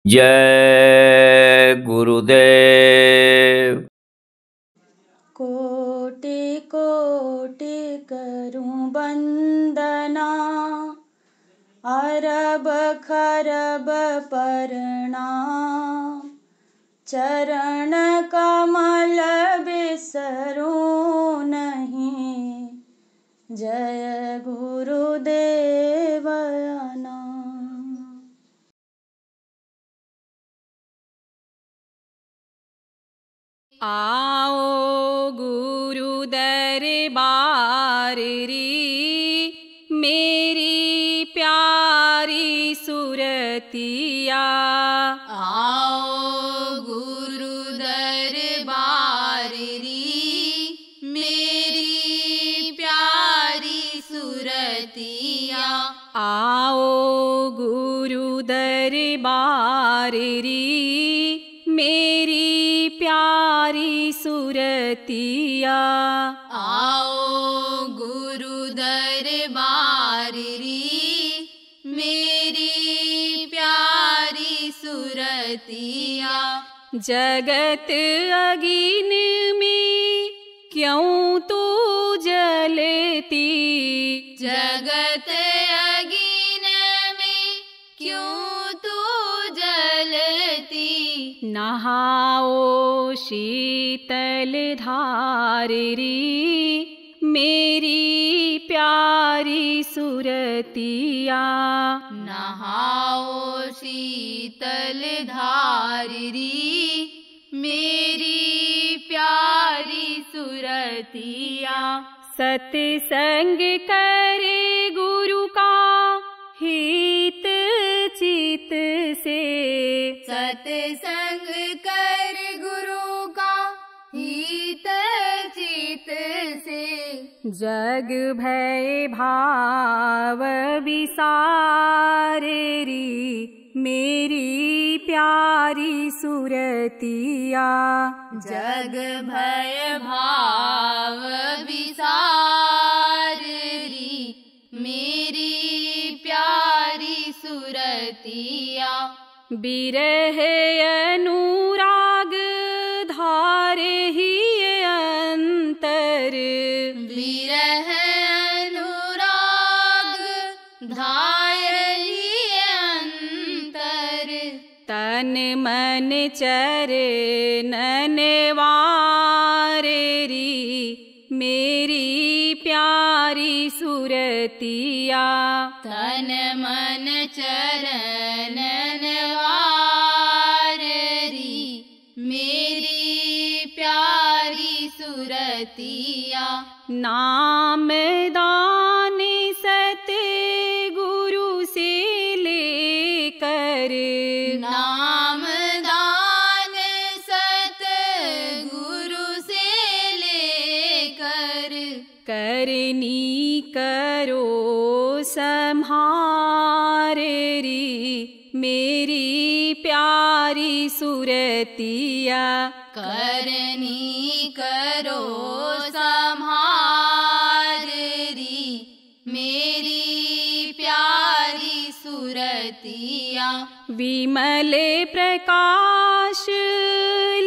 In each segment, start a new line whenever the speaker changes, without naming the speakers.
जय गुरुदेव।
कोटि कोटि करूं वंदना, अरब खरब प्रणाम। चरण कमल बिसरूं नहीं, जय गुरुदेव नाम।
आओ गुरु दरबार री, मेरी प्यारी सुरतिया।
आओ गुरु दरबार री, मेरी प्यारी सुरतिया।
आओ गुरु दरबार री, मेरी प्यारी सुरतिया।
आओ गुरु दरबार री, मेरी प्यारी सुरतिया।
जगत अगिन में क्यों तू जलती,
जगत अगिन में क्यों तू जलती।
नहाओ शीतल धार री, मेरी प्यारी सुरतिया।
नहाओ शीतल धार री, मेरी प्यारी सुरतिया।
सत्संग करे गुरु का हित चित से,
सत्संग कर गुरु का हित चित से।
जग भय भाव विसारी, मेरी प्यारी सुरतिया।
जग भय भाव विसारी, मेरी प्यारी सुरतिया।
बिरह अनुराग धार ही अंतर,
विरह अनुराग धार ही अंतर।
तन मन चरणन वारी, मेरी प्यारी सुरतिया।
तन मन चरणन वारी, मेरी प्यारी सुरतिया।
नाम दान सत गुरु से लेकर,
नाम दान सत गुरु से लेकर।
करनी करो सम्हारी, मेरी प्यारी सुरतिया।
करनी करो सम्हारी, मेरी प्यारी सुरतिया।
विमल प्रकाश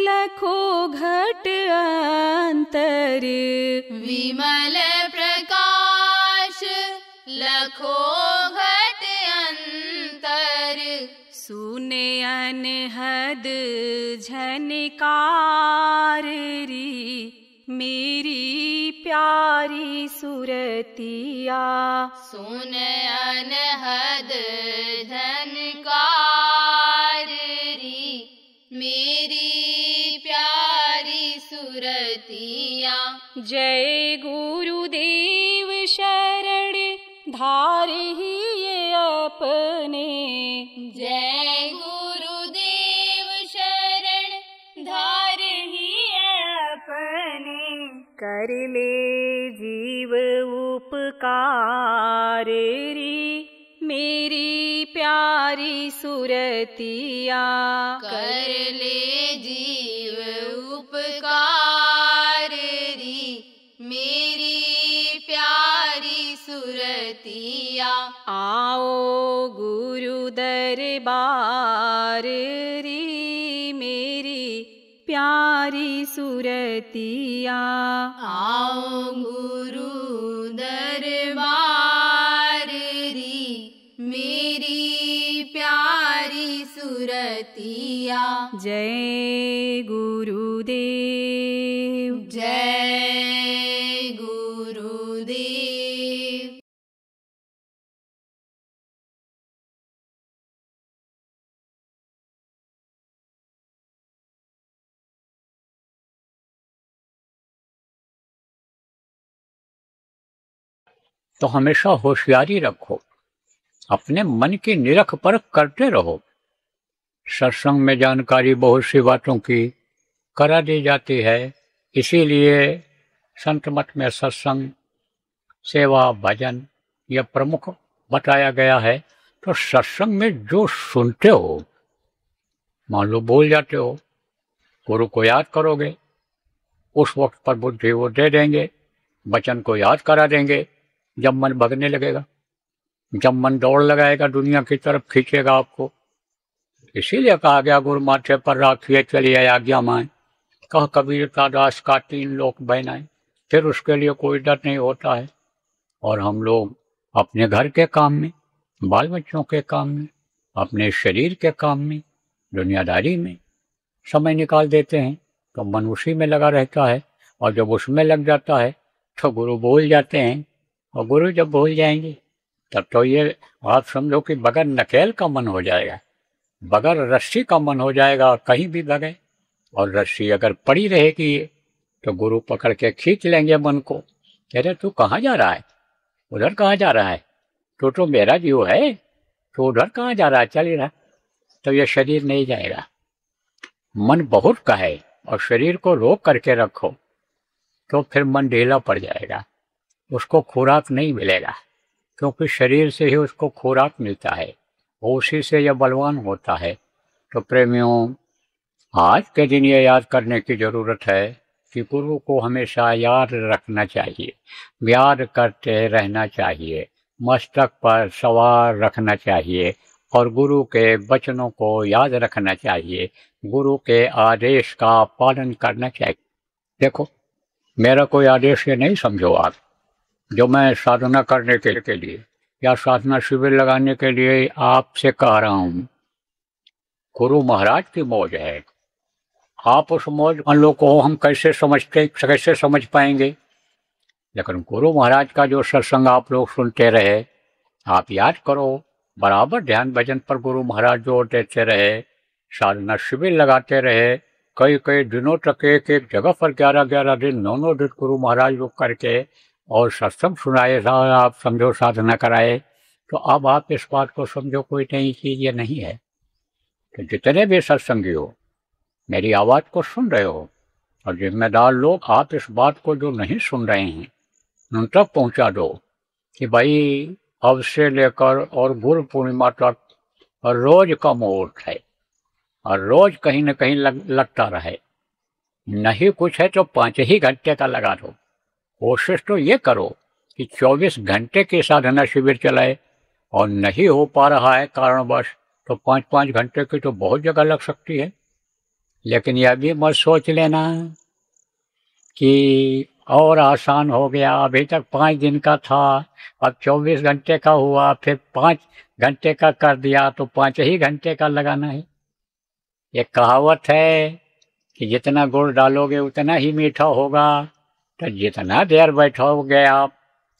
लखो घट अंतर,
विमल प्रकाश लखो घट अंतर।
सुने अनहद झनकार री, मेरी प्यारी सुरतिया।
सुन अनहद झनकार री, मेरी प्यारी सुरतिया।
जय गुरुदेव शरण धार ही ये अपने,
जय गुरुदेव शरण धार ही अपने।
कर ले जीव उपकार री, मेरी प्यारी सुरतिया।
कर ले जीव उपकार री, मेरी प्यारी सुरतिया।
आओ गुरु दरबार रे मेरी प्यारी सुरतिया।
आओ गुरु दरबार री मेरी प्यारी सुरतिया।
जय गुरुदेव।
जय गुरुदेव।
तो हमेशा होशियारी रखो, अपने मन की निरख परख करते रहो। सत्संग में जानकारी बहुत सी बातों की करा दी जाती है, इसीलिए संत मत में सत्संग, सेवा, भजन यह प्रमुख बताया गया है। तो सत्संग में जो सुनते हो, मान लो भूल जाते हो, गुरु को याद करोगे, उस वक्त पर बुद्धि वो दे देंगे, वचन को याद करा देंगे। जब मन भगने लगेगा, जब मन दौड़ लगाएगा, दुनिया की तरफ खींचेगा आपको, इसीलिए कहा गया गुरु माथे पर राखिए चलिए आज्ञा माए, कह कबीर का दास का 3 लोक बनाए। फिर उसके लिए कोई डर नहीं होता है। और हम लोग अपने घर के काम में, बाल बच्चों के काम में, अपने शरीर के काम में, दुनियादारी में समय निकाल देते हैं, तो मन उसी में लगा रहता है। और जब उसमें लग जाता है तो गुरु भूल जाते हैं। और गुरु जब भूल जाएंगे तब तो ये आप समझो कि बगैर नकेल का मन हो जाएगा, बगैर रस्सी का मन हो जाएगा, कहीं भी भगे। और रस्सी अगर पड़ी रहेगी तो गुरु पकड़ के खींच लेंगे मन को। कह रहे तू कहाँ जा रहा है, उधर कहाँ जा रहा है, तो मेरा जीव है, तो उधर कहाँ जा रहा है, चल ही रहा। तो ये शरीर नहीं जाएगा। मन बहुत का है और शरीर को रोक करके रखो तो फिर मन ढीला पड़ जाएगा, उसको खुराक नहीं मिलेगा, क्योंकि शरीर से ही उसको खुराक मिलता है, उसी से यह बलवान होता है। तो प्रेमियों, आज के दिन ये याद करने की जरूरत है कि गुरु को हमेशा याद रखना चाहिए, याद करते रहना चाहिए, मस्तक पर सवार रखना चाहिए और गुरु के वचनों को याद रखना चाहिए, गुरु के आदेश का पालन करना चाहिए। देखो, मेरा कोई आदेश ये नहीं समझो आप, जो मैं साधना करने के लिए या साधना शिविर लगाने के लिए आपसे कह रहा हूँ, गुरु महाराज की मौज है। आप उस मौज अनलों को हम कैसे समझ पाएंगे। लेकिन गुरु महाराज का जो सत्संग आप लोग सुनते रहे, आप याद करो, बराबर ध्यान भजन पर गुरु महाराज जोर देते रहे, साधना शिविर लगाते रहे, कई दिनों तक एक जगह पर 11 दिन 9 दिन गुरु महाराज रुक करके और सत्संग सुनाए, आप समझो साधना कराए। तो अब आप इस बात को समझो कोई नई चीज ये नहीं है। तो जितने भी सत्संगी हो, मेरी आवाज को सुन रहे हो, और जिम्मेदार लोग, आप इस बात को जो नहीं सुन रहे हैं उन तक पहुंचा दो कि भाई अब से लेकर और गुरु पूर्णिमा तक और रोज का मुहूर्त है और रोज कहीं न कहीं लगता रहे। नहीं कुछ है तो 5 ही घंटे का लगा दो। कोशिश तो ये करो कि 24 घंटे की साधना शिविर चलाए, और नहीं हो पा रहा है कारणवश तो 5-5 घंटे की तो बहुत जगह लग सकती है। लेकिन यह भी मत सोच लेना कि और आसान हो गया, अभी तक 5 दिन का था, अब 24 घंटे का हुआ, फिर 5 घंटे का कर दिया तो 5 ही घंटे का लगाना है। एक कहावत है कि जितना गुड़ डालोगे उतना ही मीठा होगा। तो जितना देर बैठाओगे आप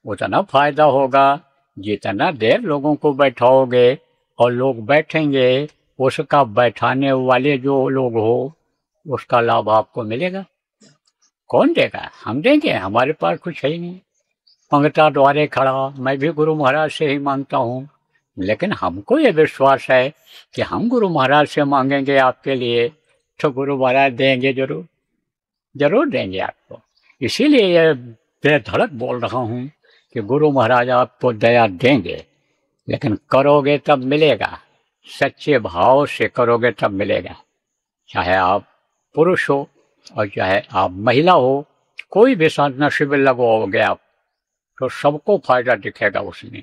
उतना फायदा होगा, जितना देर लोगों को बैठाओगे और लोग बैठेंगे, उसका बैठाने वाले जो लोग हो उसका लाभ आपको मिलेगा। कौन देगा? हम देंगे, हमारे पास कुछ है ही नहीं। पंगता द्वारे खड़ा मैं भी गुरु महाराज से ही मांगता हूँ, लेकिन हमको ये विश्वास है कि हम गुरु महाराज से मांगेंगे आपके लिए तो गुरु महाराज देंगे, जरूर देंगे आपको। इसीलिए ये बेधड़क बोल रहा हूँ कि गुरु महाराज आपको दया देंगे, लेकिन करोगे तब मिलेगा, सच्चे भाव से करोगे तब मिलेगा। चाहे आप पुरुष हो और चाहे आप महिला हो, कोई भी साधना शिविर लगवाओगे आप तो सबको फायदा दिखेगा उसमें।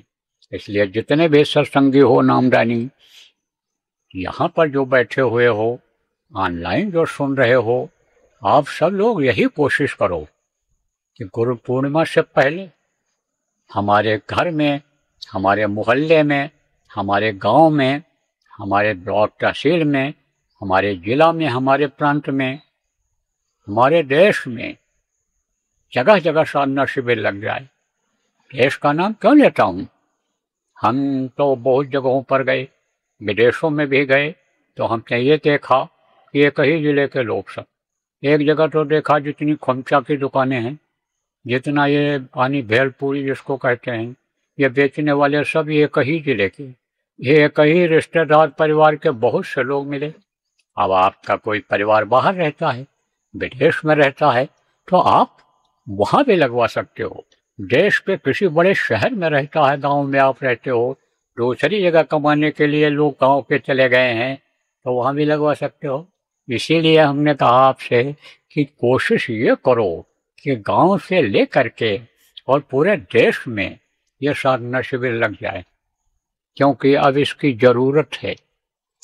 इसलिए जितने भी सत्संगी हो नामदानी, यहाँ पर जो बैठे हुए हो, ऑनलाइन जो सुन रहे हो, आप सब लोग यही कोशिश करो कि गुरु पूर्णिमा से पहले हमारे घर में, हमारे मोहल्ले में, हमारे गांव में, हमारे ब्लॉक तहसील में, हमारे जिला में, हमारे प्रांत में, हमारे देश में जगह जगह साधना शिविर लग जाए। देश का नाम क्यों लेता हूँ? हम तो बहुत जगहों पर गए, विदेशों में भी गए, तो हमने ये देखा कि एक ही जिले के लोग सब, एक जगह तो देखा जितनी खोमचा की दुकानें हैं, जितना ये पानी भेलपूरी जिसको कहते हैं, ये बेचने वाले सब एक ही जिले के, ये एक ही रिश्तेदार परिवार के बहुत से लोग मिले। अब आपका कोई परिवार बाहर रहता है, विदेश में रहता है, तो आप वहाँ भी लगवा सकते हो। देश के किसी बड़े शहर में रहता है, गांव में आप रहते हो, दूसरी जगह कमाने के लिए लोग गांव के चले गए हैं, तो वहाँ भी लगवा सकते हो। इसीलिए हमने कहा आपसे कि कोशिश ये करो कि गांव से ले करके और पूरे देश में ये साधना शिविर लग जाए, क्योंकि अब इसकी ज़रूरत है।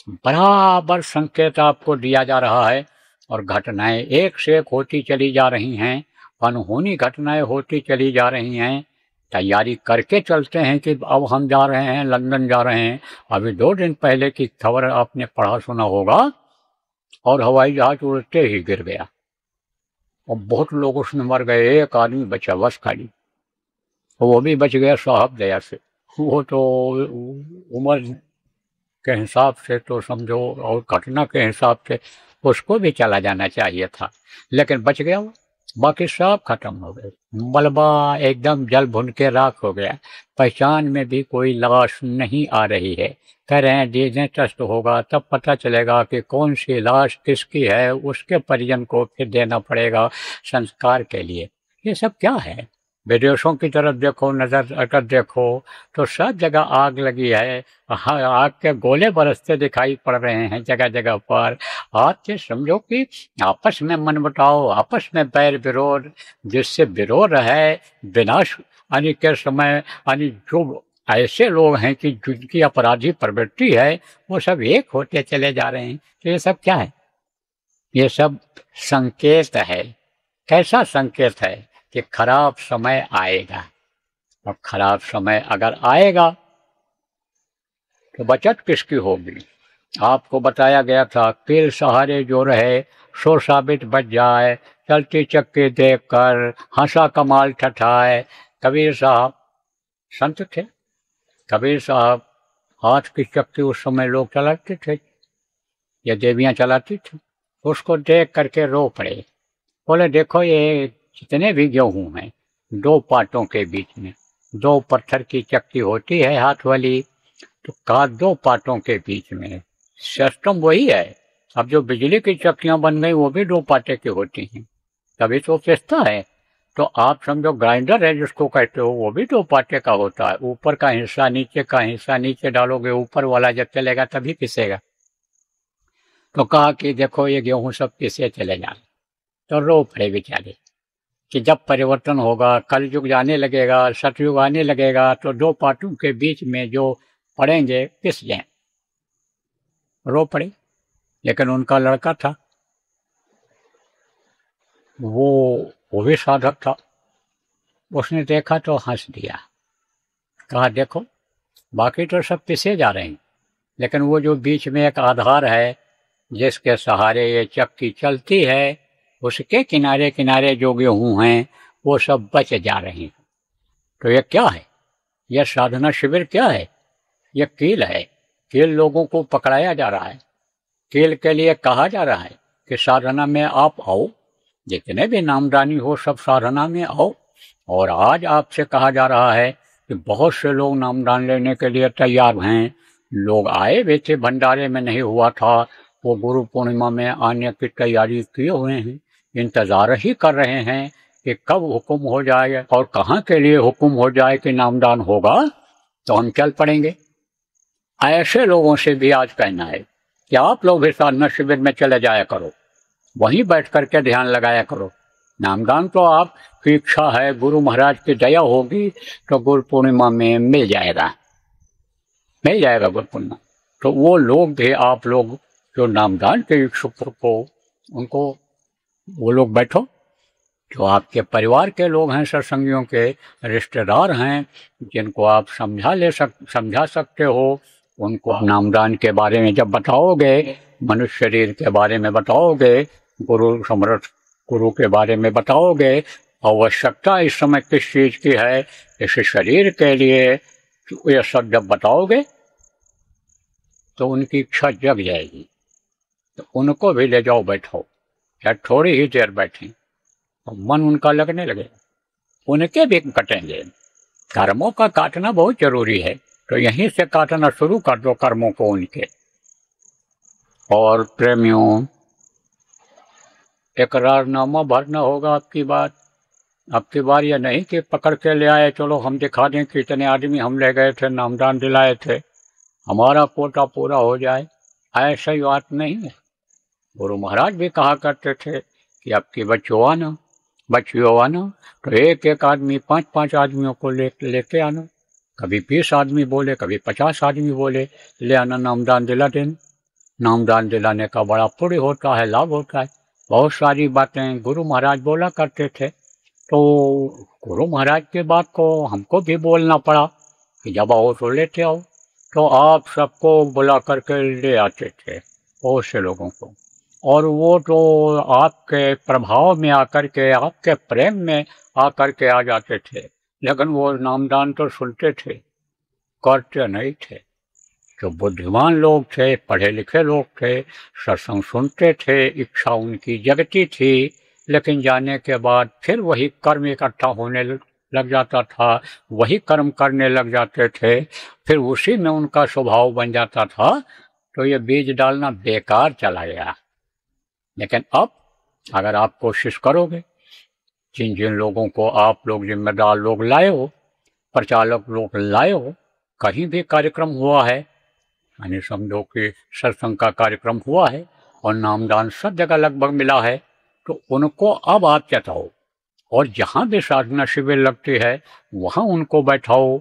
बराबर संकेत आपको दिया जा रहा है और घटनाएं एक से एक होती चली जा रही हैं, अनहोनी घटनाएं होती चली जा रही हैं। तैयारी करके चलते हैं कि अब हम जा रहे हैं, लंदन जा रहे हैं। अभी 2 दिन पहले की खबर आपने पढ़ा सुना होगा, और हवाई जहाज उड़ते ही गिर गया और बहुत लोग उसमें मर गए, एक आदमी बचा बस खाली, वो भी बच गया साहब दया से। वो तो उम्र के हिसाब से तो समझो, और घटना के हिसाब से उसको भी चला जाना चाहिए था, लेकिन बच गया वो। बाकी सब खत्म हो गए, मलबा एकदम जल भुन के राख हो गया। पहचान में भी कोई लाश नहीं आ रही है। कह रहे हैं डीएनए टेस्ट होगा तब पता चलेगा कि कौन सी लाश किसकी है, उसके परिजन को फिर देना पड़ेगा संस्कार के लिए। ये सब क्या है? विदेशों की तरफ देखो, नजर अगर देखो तो सब जगह आग लगी है, आग के गोले बरसते दिखाई पड़ रहे हैं जगह जगह पर। आप ये समझो कि आपस में मन मुटाव, आपस में बैर विरोध, जिससे विरोध है विनाश आने के समय, यानी जो ऐसे लोग हैं कि जिनकी अपराधी प्रवृत्ति है, वो सब एक होते चले जा रहे हैं। तो ये सब क्या है? ये सब संकेत है। कैसा संकेत है? कि खराब समय आएगा, और खराब समय अगर आएगा तो बचत किसकी होगी? आपको बताया गया था, पीर सहारे जो रहे सो साबित बच जाए, चलती चक्की देख कर हंसा कमाल ठठाए। कबीर साहब संत थे। कबीर साहब हाथ की चक्की उस समय लोग चलाते थे, ये देवियां चलाती थी, उसको देख करके रो पड़े। बोले देखो ये जितने भी गेहूं हैं, 2 पाटों के बीच में 2 पत्थर की चक्की होती है हाथ वाली, तो कहा 2 पाटों के बीच में। सिस्टम वही है। अब जो बिजली की चक्कियां बन गई वो भी 2 पाटे की होती हैं, तभी तो पिसता है। तो आप समझो ग्राइंडर है जिसको कहते हो, वो भी 2 पाटे का होता है। ऊपर का हिस्सा नीचे का हिस्सा, नीचे डालोगे ऊपर वाला जब चलेगा तभी पिसेगा। तो कहा कि देखो ये गेहूं सब पिसे चले जाए। तो रो पड़े बेचारे कि जब परिवर्तन होगा, कल युग जाने लगेगा, सतयुग आने लगेगा, तो 2 पाटों के बीच में जो पड़ेंगे पिस जाए। रो पड़े। लेकिन उनका लड़का था, वो भी साधक था। उसने देखा तो हंस दिया, कहा देखो बाकी तो सब पिसे जा रहे हैं, लेकिन वो जो बीच में एक आधार है जिसके सहारे ये चक्की चलती है, उसके किनारे किनारे जो गेहूं हैं वो सब बच जा रहे हैं। तो ये क्या है? यह साधना शिविर क्या है? यह कील है। कील लोगों को पकड़ाया जा रहा है। कील के लिए कहा जा रहा है कि साधना में आप आओ, जितने भी नामदानी हो सब साधना में आओ। और आज आपसे कहा जा रहा है कि बहुत से लोग नामदान लेने के लिए तैयार हैं। लोग आए भी थे, भंडारे में नहीं हुआ था, वो गुरु पूर्णिमा में आने की तैयारी किए हुए हैं, इंतजार ही कर रहे हैं कि कब हुक्म हो जाए और कहाँ के लिए हुक्म हो जाए कि नामदान होगा तो हम चल पड़ेंगे। ऐसे लोगों से भी आज कहना है कि आप लोग भी साधना शिविर में चले जाया करो, वहीं बैठ करके ध्यान लगाया करो। नामदान तो आपकी इच्छा है, गुरु महाराज की दया होगी तो गुरु पूर्णिमा में मिल जाएगा गुरु पूर्णिमा। तो वो लोग भी, आप लोग जो नामदान के इच्छुक हो, उनको वो लोग बैठो, जो आपके परिवार के लोग हैं, सत्संगियों के रिश्तेदार हैं, जिनको आप समझा सकते हो, उनको नामदान के बारे में जब बताओगे, मनुष्य शरीर के बारे में बताओगे, गुरु समर्थ गुरु के बारे में बताओगे, आवश्यकता इस समय किस चीज की है, इस शरीर के लिए, ये सब जब बताओगे तो उनकी इच्छा जग जाएगी। तो उनको भी ले जाओ, बैठो, या थोड़ी ही देर बैठें तो मन उनका लगने लगेगा, उनके भी कटेंगे। कर्मों का काटना बहुत जरूरी है, तो यहीं से काटना शुरू कर दो कर्मों को उनके। और प्रेमियों, इकरारनामा भरना होगा आपकी बार या नहीं कि पकड़ के ले आए, चलो हम दिखा दें कि इतने आदमी हम ले गए थे, नामदान दिलाए थे, हमारा कोटा पूरा हो जाए। ऐसा ही बात नहीं है। गुरु महाराज भी कहा करते थे कि आपकी बच्चियों आना, तो एक आदमी 5 आदमियों को लेके आना, कभी 20 आदमी बोले, कभी 50 आदमी बोले, ले आना, नामदान दिला देना। नामदान दिलाने का बड़ा पुण्य होता है, लाभ होता है। बहुत सारी बातें गुरु महाराज बोला करते थे, तो गुरु महाराज की बात को हमको भी बोलना पड़ा कि जब आओ तो लेते आओ। तो आप सबको बुला करके ले आते थे, बहुत से लोगों को, और वो तो आपके प्रभाव में आकर के, आपके प्रेम में आकर के आ जाते थे, लेकिन वो नामदान तो सुनते थे, करते नहीं थे। जो बुद्धिमान लोग थे, पढ़े लिखे लोग थे, सत्संग सुनते थे, इच्छा उनकी जगती थी, लेकिन जाने के बाद फिर वही कर्म इकट्ठा होने लग जाता था, वही कर्म करने लग जाते थे, फिर उसी में उनका स्वभाव बन जाता था। तो ये बीज डालना बेकार चला गया। लेकिन अब अगर आप कोशिश करोगे, जिन जिन लोगों को आप लोग जिम्मेदार लोग लाए हो, प्रचालक लोग लाए हो, कहीं भी कार्यक्रम हुआ है, यानी समझो कि सत्संग का कार्यक्रम हुआ है और नामदान सब जगह लगभग मिला है, तो उनको अब आप चताओ, और जहाँ भी साधना शिविर लगती है वहाँ उनको बैठाओ।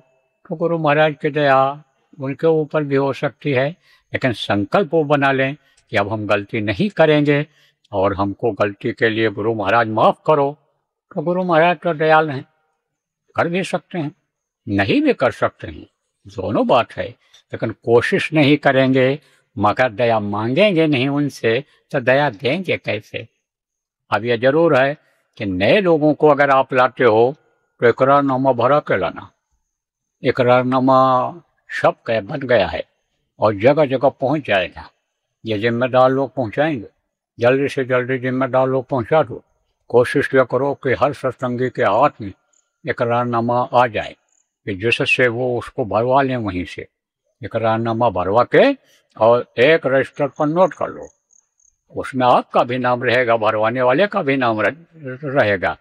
तो गुरु महाराज की दया उनके ऊपर भी हो सकती है, लेकिन संकल्प वो बना लें कि अब हम गलती नहीं करेंगे और हमको गलती के लिए गुरु महाराज माफ़ करो। तो गुरु महाराज तो दयाल हैं, कर भी सकते हैं, नहीं भी कर सकते हैं, दोनों बात है। लेकिन कोशिश नहीं करेंगे, मगर दया मांगेंगे नहीं उनसे, तो दया देंगे कैसे। अब यह जरूर है कि नए लोगों को अगर आप लाते हो तो इकरारनामा भरा के लाना। इकरारनामा सब बन गया है और जगह जगह पहुंच जाएगा। ये जिम्मेदार लोग पहुंचाएंगे, जल्दी से जल्दी जिम्मेदार लोग पहुंचा दो। कोशिश यह करो कि हर सत्संगी के हाथ में इकरारनामा आ जाए, कि जिससे वो उसको भरवा लें वहीं से। इकरारनामा भरवा के और एक रजिस्टर पर नोट कर लो, उसमें आपका भी नाम रहेगा, भरवाने वाले का भी नाम रहेगा,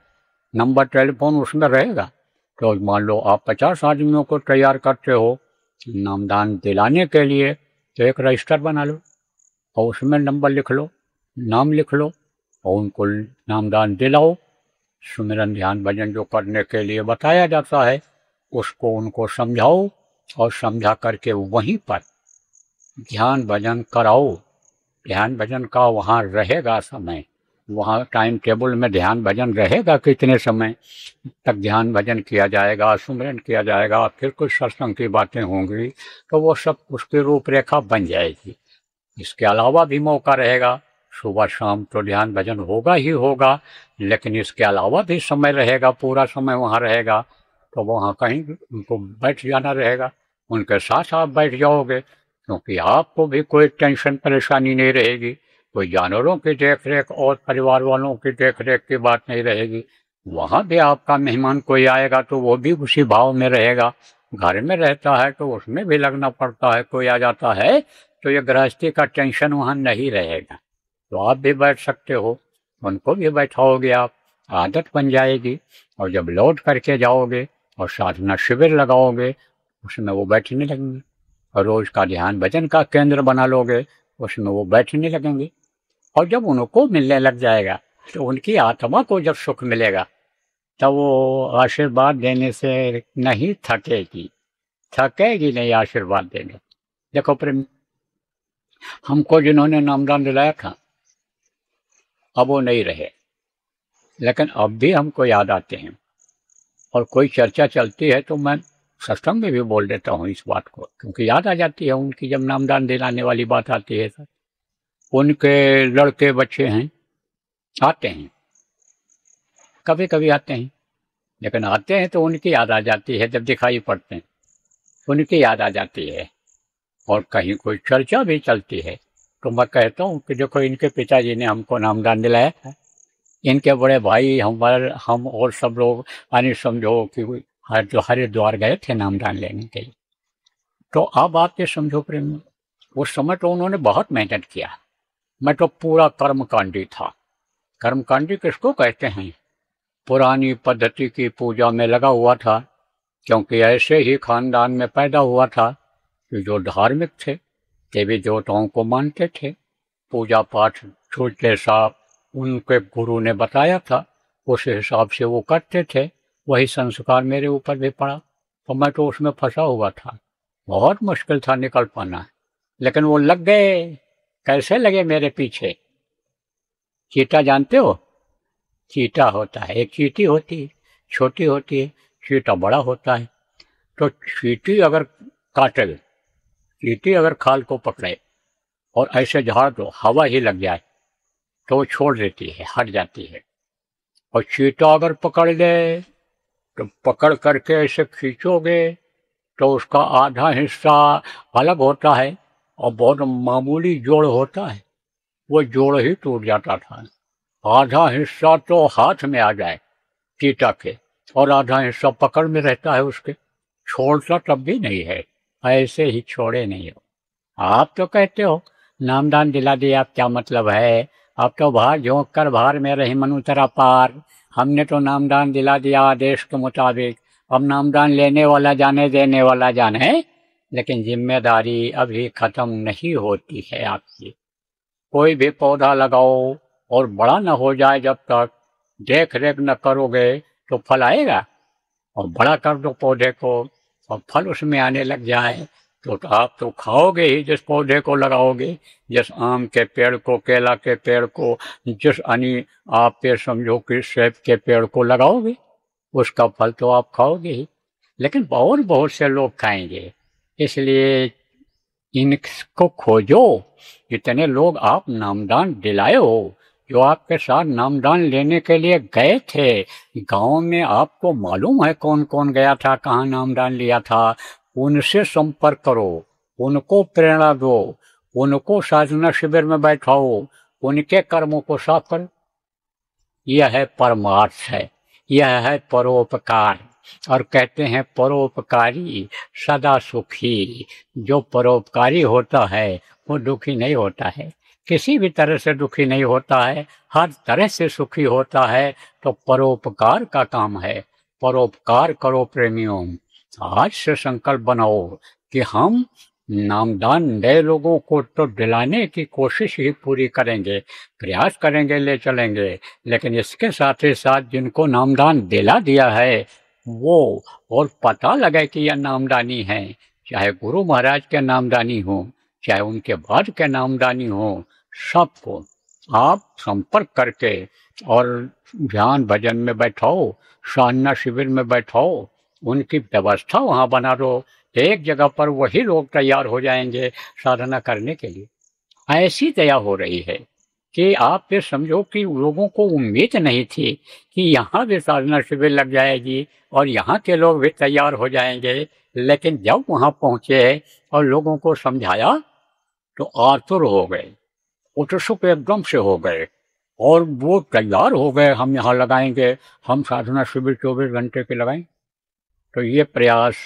नंबर टेलीफोन उसमें रहेगा। तो मान लो आप 50 आदमियों को तैयार करते हो नामदान दिलाने के लिए, तो एक रजिस्टर बना लो और उसमें नंबर लिख लो, नाम लिख लो और उनको नामदान दिलाओ। सुमिरन ध्यान भजन जो करने के लिए बताया जाता है उसको उनको समझाओ और समझा करके वहीं पर ध्यान भजन कराओ। ध्यान भजन का वहाँ रहेगा समय, वहाँ टाइम टेबल में ध्यान भजन रहेगा, कितने समय तक ध्यान भजन किया जाएगा, सुमिरन किया जाएगा, फिर कुछ सत्संग की बातें होंगी, तो वो सब उसकी रूपरेखा बन जाएगी। इसके अलावा भी मौका रहेगा, सुबह शाम तो ध्यान भजन होगा ही होगा, लेकिन इसके अलावा भी समय रहेगा, पूरा समय वहाँ रहेगा। तो वहाँ कहीं उनको बैठ जाना रहेगा, उनके साथ आप बैठ जाओगे, क्योंकि आपको भी कोई टेंशन परेशानी नहीं रहेगी, कोई जानवरों की देख रेख और परिवार वालों की देख रेख की बात नहीं रहेगी। वहाँ भी आपका मेहमान कोई आएगा तो वो भी उसी भाव में रहेगा। घर में रहता है तो उसमें भी लगना पड़ता है, कोई आ जाता है तो ये गृहस्थी का टेंशन वहाँ नहीं रहेगा। तो आप भी बैठ सकते हो, उनको भी बैठाओगे, आप आदत बन जाएगी। और जब लौट करके जाओगे और साधना शिविर लगाओगे उसमें वो बैठने लगेंगे, और रोज का ध्यान भजन का केंद्र बना लोगे उसमें वो बैठने लगेंगे। और जब उनको मिलने लग जाएगा तो उनकी आत्मा को जब सुख मिलेगा तब वो आशीर्वाद देने से नहीं थकेगी नहीं आशीर्वाद देने। देखो प्रेम, हमको जिन्होंने नामदान दिलाया था अब वो नहीं रहे, लेकिन अब भी हमको याद आते हैं, और कोई चर्चा चलती है तो मैं सत्संग में भी बोल देता हूँ इस बात को, क्योंकि याद आ जाती है उनकी। जब नामदान दिलाने वाली बात आती है तो उनके लड़के बच्चे हैं, आते हैं, कभी कभी आते हैं, लेकिन आते हैं तो उनकी याद आ जाती है। जब दिखाई पड़ते हैं उनकी याद आ जाती है, और कहीं कोई चर्चा भी चलती है तो मैं कहता हूँ कि देखो इनके पिताजी ने हमको नामदान दिलाया था, इनके बड़े भाई हम और सब लोग यानी समझो कि हरिद्वार गए थे नामदान लेने के लिए। तो अब आप ये समझो प्रेम, उस समय तो उन्होंने बहुत मेहनत किया। मैं तो पूरा कर्मकांडी था। कर्मकांडी किसको कहते हैं? पुरानी पद्धति की पूजा में लगा हुआ था, क्योंकि ऐसे ही खानदान में पैदा हुआ था कि जो धार्मिक थे देवी देवताओं को मानते थे, पूजा पाठ छोटे सा उनके गुरु ने बताया था, उस हिसाब से वो करते थे। वही संस्कार मेरे ऊपर भी पड़ा, तो मैं तो उसमें फंसा हुआ था। बहुत मुश्किल था निकल पाना, लेकिन वो लग गए। कैसे लगे मेरे पीछे? चीता जानते हो? चीता होता है, एक चींटी होती है, छोटी होती है, चीता बड़ा होता है। तो चींटी अगर काटे, चींटी अगर खाल को पकड़े और ऐसे झाड़ दो, हवा ही लग जाए तो वो छोड़ देती है, हट जाती है। और चीता अगर पकड़ ले तो पकड़ करके ऐसे खींचोगे तो उसका आधा हिस्सा अलग होता है और बहुत मामूली जोड़ होता है, वो जोड़ ही टूट जाता था। आधा हिस्सा तो हाथ में आ जाए चीता के, और आधा हिस्सा पकड़ में रहता है उसके, छोड़ता तब भी नहीं है, ऐसे ही छोड़े नहीं हो। आप तो कहते हो नामदान दिला दिया, क्या मतलब है? आप तो बाहर झोंक कर बाहर में रही मनु तेरा पार। हमने तो नामदान दिला दिया आदेश के मुताबिक, अब नामदान लेने वाला जाने देने वाला जाने, लेकिन जिम्मेदारी अभी खत्म नहीं होती है आपकी। कोई भी पौधा लगाओ और बड़ा न हो जाए जब तक देख रेख न करोगे तो फल आएगा, और बड़ा कर दो पौधे को और फल उसमें आने लग जाए तो आप तो खाओगे ही जिस पौधे को लगाओगे। जिस आम के पेड़ को, केला के पेड़ को, जिस यानी आप पे समझो कि सेब के पेड़ को लगाओगे, उसका फल तो आप खाओगे ही, लेकिन बहुत बहुत से लोग खाएंगे। इसलिए इनको खोजो। जितने लोग आप नामदान दिलाए हो, जो आपके साथ नामदान लेने के लिए गए थे, गांव में आपको मालूम है कौन कौन गया था, कहाँ नामदान लिया था, उनसे संपर्क करो, उनको प्रेरणा दो, उनको साधना शिविर में बैठाओ, उनके कर्मों को साफ करो। यह है परमार्थ है, यह है परोपकार। और कहते हैं परोपकारी सदा सुखी। जो परोपकारी होता है वो दुखी नहीं होता है, किसी भी तरह से दुखी नहीं होता है, हर तरह से सुखी होता है। तो परोपकार का काम है, परोपकार करो प्रेमियों। आज से संकल्प बनाओ कि हम नामदान नए लोगों को तो दिलाने की कोशिश ही पूरी करेंगे, प्रयास करेंगे, ले चलेंगे, लेकिन इसके साथ ही साथ जिनको नामदान दिला दिया है वो और पता लगे कि यह नामदानी है, चाहे गुरु महाराज के नामदानी हो, चाहे उनके बाद के नामदानी हो, सबको आप संपर्क करके और ध्यान भजन में बैठाओ, साधना शिविर में बैठाओ, उनकी व्यवस्था वहाँ बना दो। एक जगह पर वही लोग तैयार हो जाएंगे साधना करने के लिए। ऐसी दया हो रही है कि आप ये समझो कि लोगों को उम्मीद नहीं थी कि यहाँ भी साधना शिविर लग जाएगी और यहाँ के लोग भी तैयार हो जाएंगे, लेकिन जब वहाँ पहुँचे और लोगों को समझाया तो आतुर हो गए, उत्सुक एकदम से हो गए और वो तैयार हो गए, हम यहाँ लगाएंगे, हम साधना शिविर 24 घंटे के लगाएं। तो ये प्रयास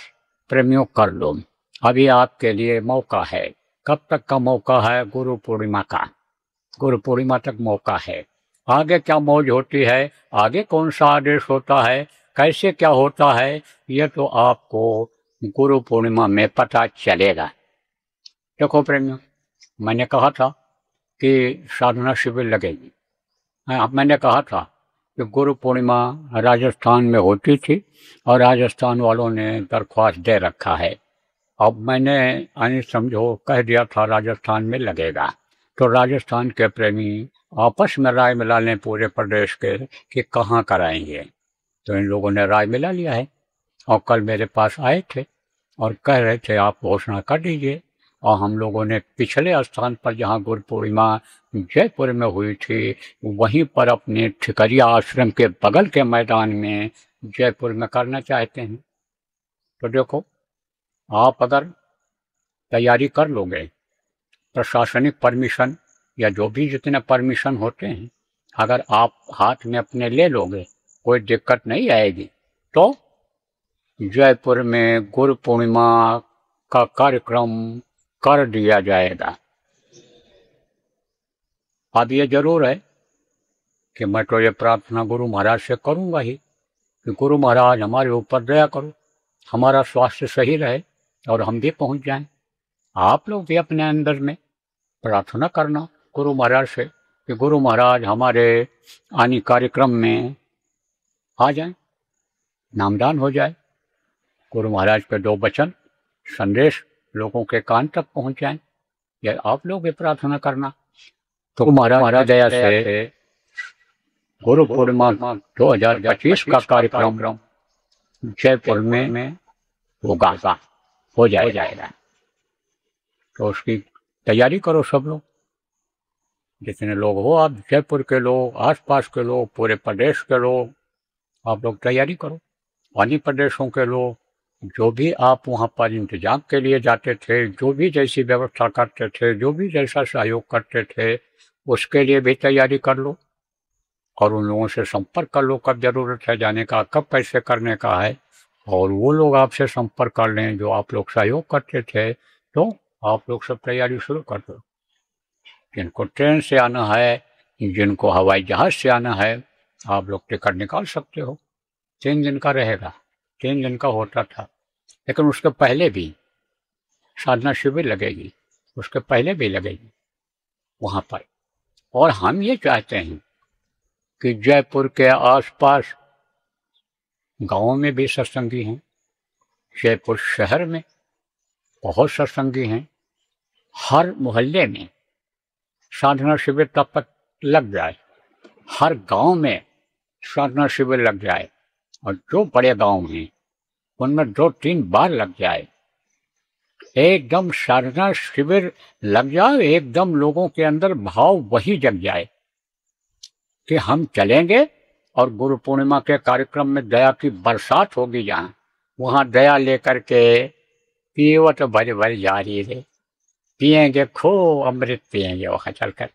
प्रेमियों कर लो, अभी आपके लिए मौका है। कब तक का मौका है? गुरु पूर्णिमा का, गुरु पूर्णिमा तक मौका है। आगे क्या मौज होती है, आगे कौन सा आदेश होता है, कैसे क्या होता है, ये तो आपको गुरु पूर्णिमा में पता चलेगा। देखो प्रेमियों, मैंने कहा था कि साधना शिविर लगेगी, मैंने कहा था कि गुरु पूर्णिमा राजस्थान में होती थी और राजस्थान वालों ने दरख्वास्त दे रखा है। अब मैंने यानी समझो कह दिया था राजस्थान में लगेगा, तो राजस्थान के प्रेमी आपस में राय मिला लें पूरे प्रदेश के कि कहाँ कराएंगे। तो इन लोगों ने राय मिला लिया है और कल मेरे पास आए थे और कह रहे थे आप घोषणा कर दीजिए। और हम लोगों ने पिछले स्थान पर जहाँ गुरु पूर्णिमा जयपुर में हुई थी वहीं पर अपने ठिकरिया आश्रम के बगल के मैदान में जयपुर में करना चाहते हैं। तो देखो, आप अगर तैयारी कर लोगे, प्रशासनिक परमिशन या जो भी जितने परमिशन होते हैं अगर आप हाथ में अपने ले लोगे, कोई दिक्कत नहीं आएगी। तो जयपुर में गुरु पूर्णिमा का कार्यक्रम कर दिया जाएगा। अब ये जरूर है कि मैं तो ये प्रार्थना गुरु महाराज से करूंगा ही कि गुरु महाराज हमारे ऊपर दया करो, हमारा स्वास्थ्य सही रहे और हम भी पहुंच जाएं। आप लोग भी अपने अंदर में प्रार्थना करना गुरु महाराज से कि गुरु महाराज हमारे आने कार्यक्रम में आ जाएं, नामदान हो जाए, गुरु महाराज के 2 वचन संदेश लोगों के कान तक पहुंच जाएं। ये आप लोग भी प्रार्थना करना। तो महाराज दया से गुरु पूर्णिमा 2025 का कार्यक्रम जयपुर में होगा, हो जाएगा। तो उसकी तैयारी करो सब लोग, जितने लोग हो आप, जयपुर के लोग, आसपास के लोग, पूरे प्रदेश के लोग, आप लोग तैयारी करो। अन्य प्रदेशों के लोग, जो भी आप वहाँ पर इंतजाम के लिए जाते थे, जो भी जैसी व्यवस्था करते थे, जो भी जैसा सहयोग करते थे, उसके लिए भी तैयारी कर लो और उन लोगों से संपर्क कर लो कब जरूरत है जाने का, कब कैसे करने का है, और वो लोग आपसे संपर्क कर लें जो आप लोग सहयोग करते थे। तो आप लोग सब तैयारी शुरू कर दो। जिनको ट्रेन से आना है, जिनको हवाई जहाज से आना है, आप लोग टिकट निकाल सकते हो। 3 दिन का रहेगा, 3 दिन का होता था, लेकिन उसके पहले भी साधना शिविर लगेगी, उसके पहले भी लगेगी वहाँ पर। और हम ये चाहते हैं कि जयपुर के आसपास गाँव में भी सत्संगी हैं, जयपुर शहर में बहुत सत्संगी हैं, हर मोहल्ले में साधना शिविर तब तक लग जाए, हर गांव में साधना शिविर लग जाए, और जो बड़े गांव हैं उनमें 2-3 बार लग जाए, एकदम साधना शिविर लग जाए, एकदम लोगों के अंदर भाव वही जग जाए कि हम चलेंगे और गुरु पूर्णिमा के कार्यक्रम में दया की बरसात होगी। जहाँ वहाँ दया लेकर के पीवत भर भर जारी रे, पिएंगे खो अमृत पिएंगे वहाँ चलकर,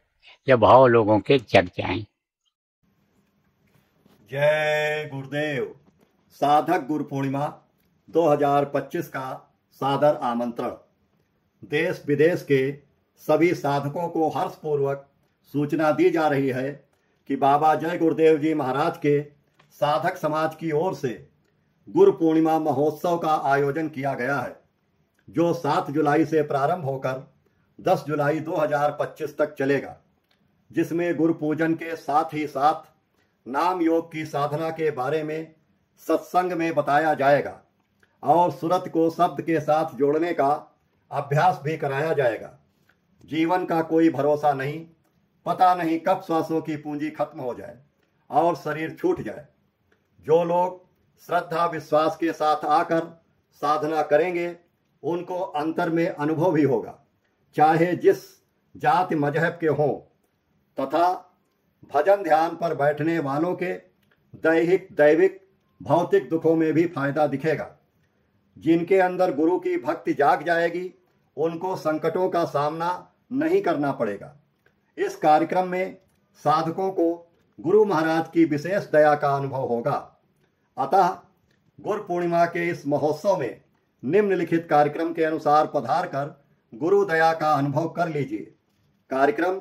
ये भाव लोगों के जग जाएं।
जय गुरुदेव। साधक गुरु पूर्णिमा 2025 का सादर आमंत्रण। देश विदेश के सभी साधकों को हर्षपूर्वक सूचना दी जा रही है कि बाबा जय गुरुदेव जी महाराज के साधक समाज की ओर से गुरु पूर्णिमा महोत्सव का आयोजन किया गया है, जो 7 जुलाई से प्रारंभ होकर 10 जुलाई 2025 तक चलेगा, जिसमें गुरु पूजन के साथ ही साथ नाम योग की साधना के बारे में सत्संग में बताया जाएगा और सूरत को शब्द के साथ जोड़ने का अभ्यास भी कराया जाएगा। जीवन का कोई भरोसा नहीं, पता नहीं कब श्वासों की पूंजी खत्म हो जाए और शरीर छूट जाए। जो लोग श्रद्धा विश्वास के साथ आकर साधना करेंगे उनको अंतर में अनुभव भी होगा, चाहे जिस जाति मजहब के हों, तथा भजन ध्यान पर बैठने वालों के दैविक भौतिक दुखों में भी फायदा दिखेगा। जिनके अंदर गुरु की भक्ति जाग जाएगी उनको संकटों का सामना नहीं करना पड़ेगा। इस कार्यक्रम में साधकों को गुरु महाराज की विशेष दया का अनुभव होगा। अतः गुरु पूर्णिमा के इस महोत्सव में निम्नलिखित कार्यक्रम के अनुसार पधार कर गुरु दया का अनुभव कर लीजिए। कार्यक्रम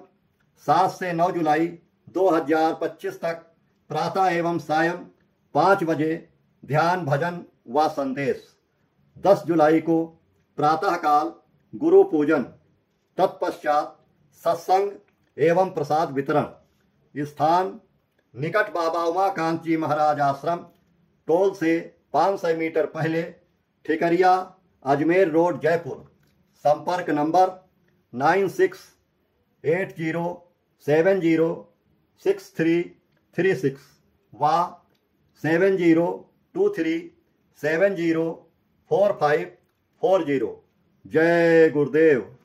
7 से 9 जुलाई 2025 तक प्रातः एवं सायं 5 बजे ध्यान भजन व संदेश। 10 जुलाई को प्रातःकाल गुरु पूजन, तत्पश्चात सत्संग एवं प्रसाद वितरण। स्थान निकट बाबा उमाकांत जी महाराज आश्रम, टोल से 500 मीटर पहले, ठिकरिया, अजमेर रोड, जयपुर। संपर्क नंबर 9680706336 व 7023704540। जय गुरुदेव।